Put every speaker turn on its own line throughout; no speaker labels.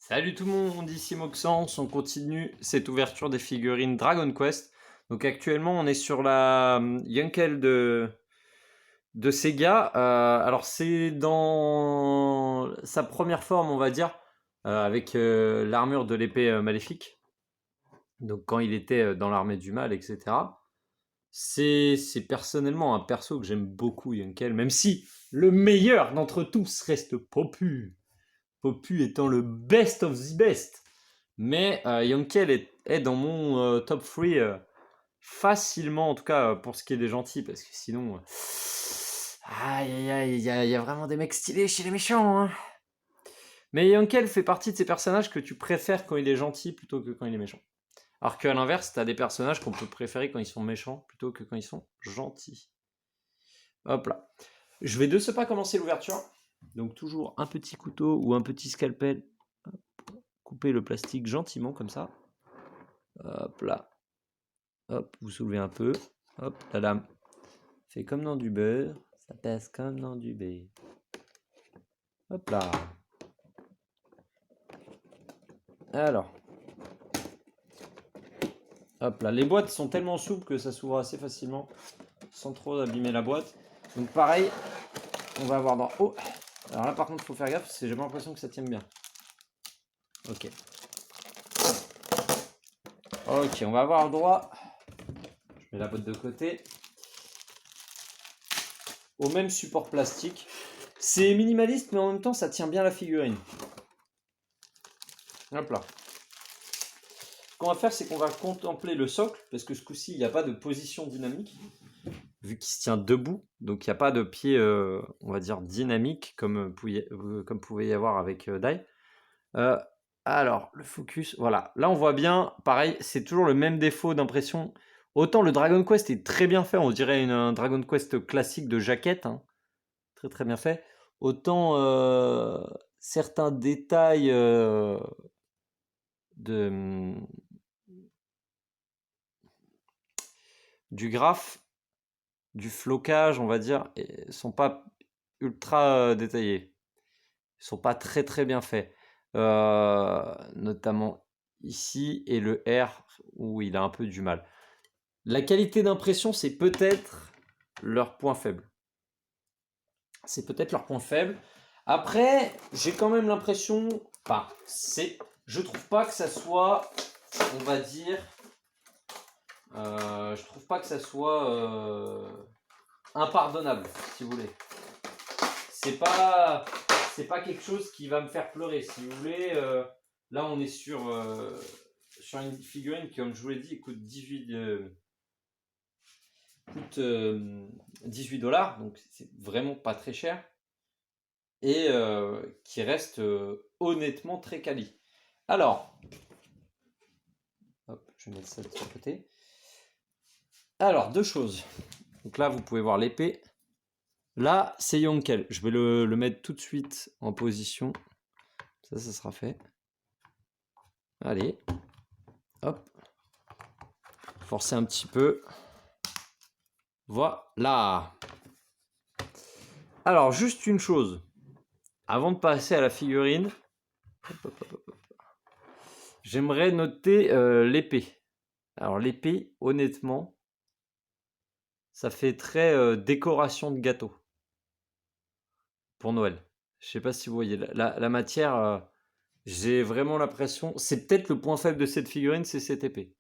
Salut tout le monde, ici Moxens, on continue cette ouverture des figurines Dragon Quest. Donc actuellement on est sur la Yunkel de Sega. Alors c'est dans sa première forme on va dire, avec l'armure de l'épée maléfique. Donc quand il était dans l'armée du mal, etc. C'est personnellement un perso que j'aime beaucoup, Yunkel, même si le meilleur d'entre tous reste Popu. Popu étant le best of the best. Mais Yonkel est dans mon top 3 facilement, en tout cas pour ce qui est des gentils, parce que sinon, aïe aïe aïe, il y a vraiment des mecs stylés chez les méchants. Hein. Mais Yonkel fait partie de ces personnages que tu préfères quand il est gentil plutôt que quand il est méchant. Alors qu'à l'inverse, t'as des personnages qu'on peut préférer quand ils sont méchants plutôt que quand ils sont gentils. Hop là. Je vais de ce pas commencer l'ouverture. Donc toujours un petit couteau ou un petit scalpel. Couper le plastique gentiment comme ça. Hop là. Hop, vous soulevez un peu. Hop, la lame fait comme dans du beurre. Ça passe comme dans du beurre. Hop là. Alors. Hop là. Les boîtes sont tellement souples que ça s'ouvre assez facilement. Sans trop abîmer la boîte. Donc pareil, on va avoir dans... Oh. Alors là par contre, il faut faire gaffe parce que j'ai pas l'impression que ça tienne bien. Ok. Ok, on va avoir droit... Je mets la boîte de côté. Au même support plastique. C'est minimaliste, mais en même temps, ça tient bien la figurine. Hop là. Ce qu'on va faire, c'est qu'on va contempler le socle, parce que ce coup-ci, il n'y a pas de position dynamique, vu qu'il se tient debout. Donc, il n'y a pas de pied, on va dire, dynamique, comme pouvait y avoir avec Dai. Alors, le focus, voilà. Là, on voit bien, pareil, c'est toujours le même défaut d'impression. Autant le Dragon Quest est très bien fait, on dirait un Dragon Quest classique de jaquette, hein. Très très bien fait. Autant certains détails de, du graphe, du flocage, on va dire, sont pas ultra détaillés. Ils sont pas très très bien faits. Notamment ici et le R où il a un peu du mal. La qualité d'impression, c'est peut-être leur point faible. C'est peut-être leur point faible. Après, j'ai quand même l'impression, je trouve pas que ça soit, on va dire, je trouve pas que ça soit impardonnable, si vous voulez. C'est pas, c'est pas quelque chose qui va me faire pleurer, si vous voulez. Là, on est sur une figurine qui, comme je vous l'ai dit, coûte 18 $, donc c'est vraiment pas très cher. Et qui reste honnêtement très quali. Alors, hop, je vais mettre ça de ce côté. Alors, deux choses. Donc là, vous pouvez voir l'épée. Là, c'est Yonkel. Je vais le mettre tout de suite en position. Ça sera fait. Allez. Hop. Forcez un petit peu. Voilà. Alors, juste une chose. Avant de passer à la figurine, j'aimerais noter l'épée. Alors, l'épée, honnêtement, ça fait très décoration de gâteau. Pour Noël. Je sais pas si vous voyez. La matière, j'ai vraiment l'impression... C'est peut-être le point faible de cette figurine, c'est cette épée.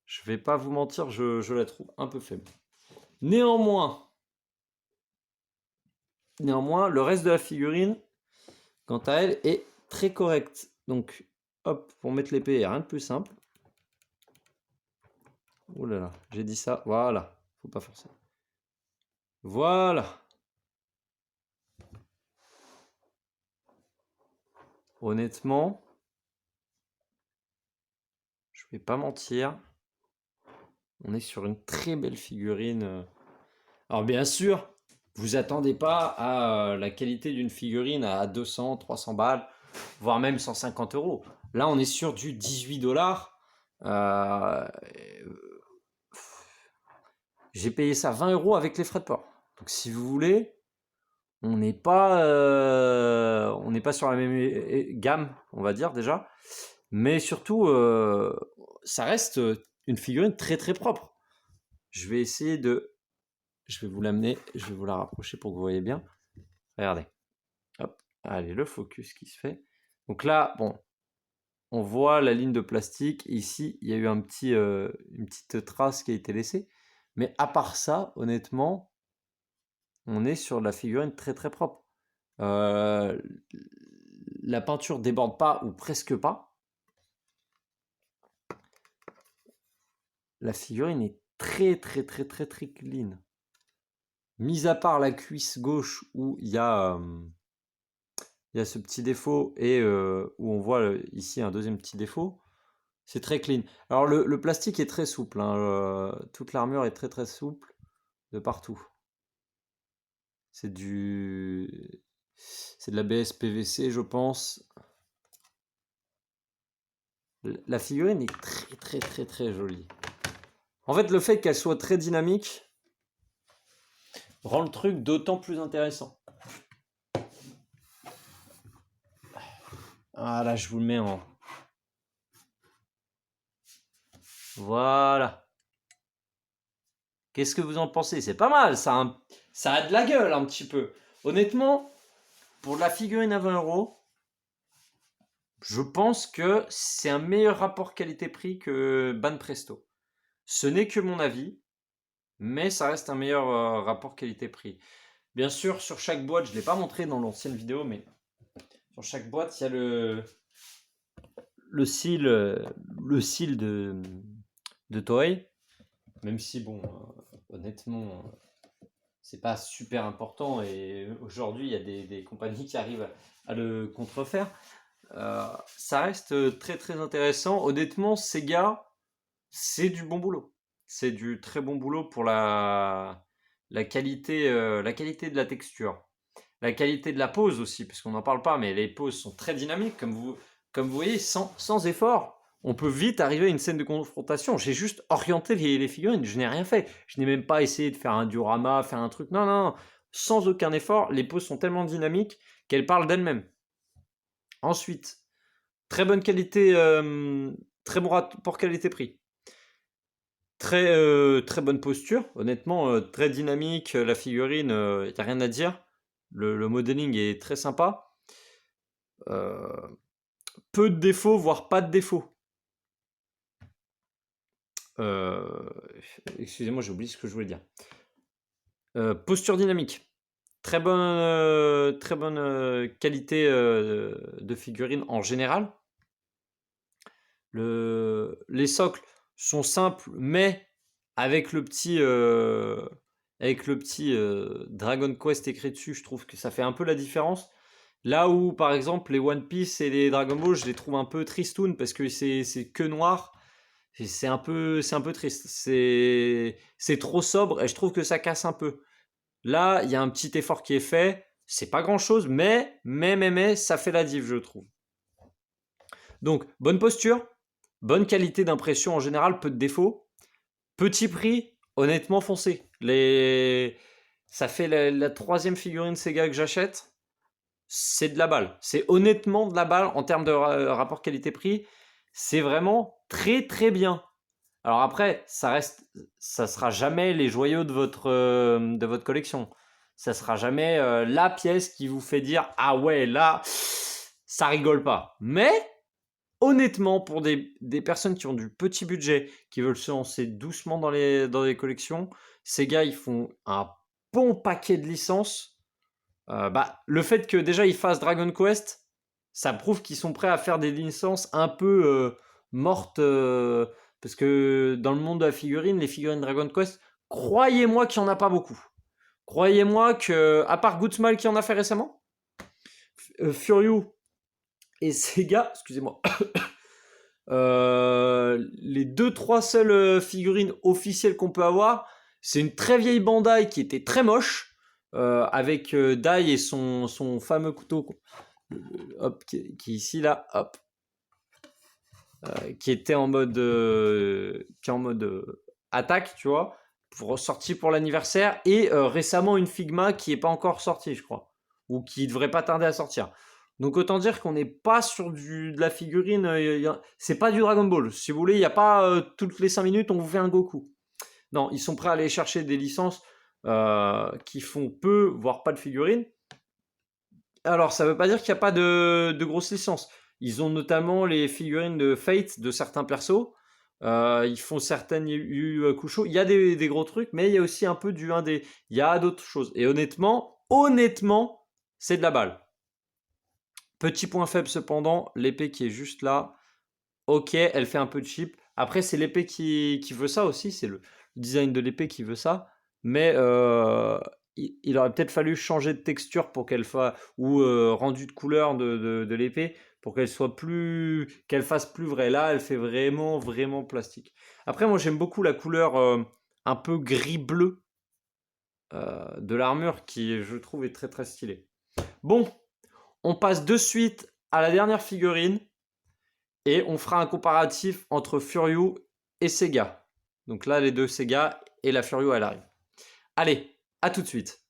Je vais pas vous mentir, je la trouve un peu faible. Néanmoins, le reste de la figurine, quant à elle, est très correct. Donc, hop, pour mettre l'épée, il n'y a rien de plus simple. Ouh là là, j'ai dit ça. Voilà, faut pas forcer. Voilà. Honnêtement, je vais pas mentir. On est sur une très belle figurine. Alors bien sûr, vous attendez pas à la qualité d'une figurine à 200, 300 balles, voire même 150 euros. Là, on est sur du 18 $. J'ai payé ça 20 € avec les frais de port. Donc si vous voulez, on n'est pas sur la même gamme, on va dire déjà. Mais surtout, ça reste une figurine très très propre. Je vais essayer de... Je vais vous l'amener, je vais vous la rapprocher pour que vous voyez bien. Regardez. Hop. Allez, le focus qui se fait. Donc là, bon, on voit la ligne de plastique. Ici, il y a eu une petite trace qui a été laissée. Mais à part ça, honnêtement, on est sur la figurine très très propre. La peinture déborde pas ou presque pas. La figurine est très très très très très clean. Mis à part la cuisse gauche où il y a ce petit défaut et où on voit ici un deuxième petit défaut, c'est très clean. Alors le plastique est très souple, hein, toute l'armure est très très souple de partout. C'est de la BSPVC, je pense. La figurine est très très très très jolie. En fait, le fait qu'elle soit très dynamique rend le truc d'autant plus intéressant. Ah là, je vous le mets en... Voilà. Qu'est-ce que vous en pensez? C'est pas mal, ça a de la gueule un petit peu. Honnêtement, pour la figurine à 20 €, je pense que c'est un meilleur rapport qualité-prix que Banpresto. Ce n'est que mon avis, mais ça reste un meilleur rapport qualité-prix. Bien sûr, sur chaque boîte, je ne l'ai pas montré dans l'ancienne vidéo, mais sur chaque boîte, il y a le cil de Toei. Même si, bon, honnêtement, c'est pas super important et aujourd'hui, il y a des compagnies qui arrivent à le contrefaire. Ça reste très très intéressant. Honnêtement, Sega, c'est du bon boulot. C'est du très bon boulot pour la qualité de la texture. La qualité de la pose aussi, parce qu'on n'en parle pas, mais les poses sont très dynamiques, comme vous voyez, sans effort. On peut vite arriver à une scène de confrontation. J'ai juste orienté les figurines, je n'ai rien fait. Je n'ai même pas essayé de faire un diorama, faire un truc. Non, non, non. Sans aucun effort, les poses sont tellement dynamiques qu'elles parlent d'elles-mêmes. Ensuite, très bonne qualité, très bon rapport qualité-prix. Très bonne posture, honnêtement, très dynamique, la figurine, il n'y a rien à dire. Le modeling est très sympa. Peu de défauts, voire pas de défauts. Excusez-moi, j'ai oublié ce que je voulais dire. Posture dynamique. Très bonne qualité de figurine en général. Les socles sont simples, mais avec le petit Dragon Quest écrit dessus, je trouve que ça fait un peu la différence. Là où, par exemple, les One Piece et les Dragon Ball, je les trouve un peu tristoun parce que c'est que noir. C'est un peu triste. C'est trop sobre et je trouve que ça casse un peu. Là, il y a un petit effort qui est fait. C'est pas grand chose, mais, ça fait la diff, je trouve. Donc, bonne posture, bonne qualité d'impression en général, peu de défauts. Petit prix, honnêtement foncé. Ça fait la troisième figurine Sega que j'achète. C'est de la balle. C'est honnêtement de la balle en termes de rapport qualité-prix. C'est vraiment très très bien. Alors après, ça sera jamais les joyaux de votre collection. Ça sera jamais la pièce qui vous fait dire ah ouais là, ça rigole pas. Mais honnêtement, pour des personnes qui ont du petit budget, qui veulent se lancer doucement dans les collections, ces gars ils font un bon paquet de licences. Le fait que déjà ils fassent Dragon Quest, ça prouve qu'ils sont prêts à faire des licences un peu mortes. Parce que dans le monde de la figurine, les figurines Dragon Quest, croyez-moi qu'il n'y en a pas beaucoup. Croyez-moi que, à part Goodsmile qui en a fait récemment, Furyu et Sega, excusez-moi, les 2-3 seules figurines officielles qu'on peut avoir, c'est une très vieille Bandai qui était très moche. Avec Dai et son fameux couteau hop, qui est ici là, hop, qui était en mode attaque, tu vois, sorti pour l'anniversaire, et récemment une Figma qui est pas encore sortie, je crois. ou qui devrait pas tarder à sortir. Donc autant dire qu'on n'est pas sur de la figurine, c'est pas du Dragon Ball. Si vous voulez, il n'y a pas toutes les 5 minutes on vous fait un Goku. Non, ils sont prêts à aller chercher des licences qui font peu, voire pas de figurines. Alors ça veut pas dire qu'il n'y a pas de grosses licences. Ils ont notamment les figurines de Fate de certains persos. Ils font certaines Yu Hakusho. Il y a des gros trucs, mais il y a aussi un peu du indé. Il y a d'autres choses. Et honnêtement, c'est de la balle. Petit point faible cependant, l'épée qui est juste là. Ok, elle fait un peu cheap. Après, c'est l'épée qui veut ça aussi. C'est le design de l'épée qui veut ça. Mais il aurait peut-être fallu changer de texture pour qu'elle fasse, ou rendu de couleur de l'épée pour qu'elle soit plus, qu'elle fasse plus vraie. Là, elle fait vraiment, vraiment plastique. Après, moi, j'aime beaucoup la couleur un peu gris-bleu de l'armure qui, je trouve, est très, très stylée. Bon, on passe de suite à la dernière figurine et on fera un comparatif entre Furyu et Sega. Donc là, les deux Sega et la Furyu, elle arrive. Allez, à tout de suite.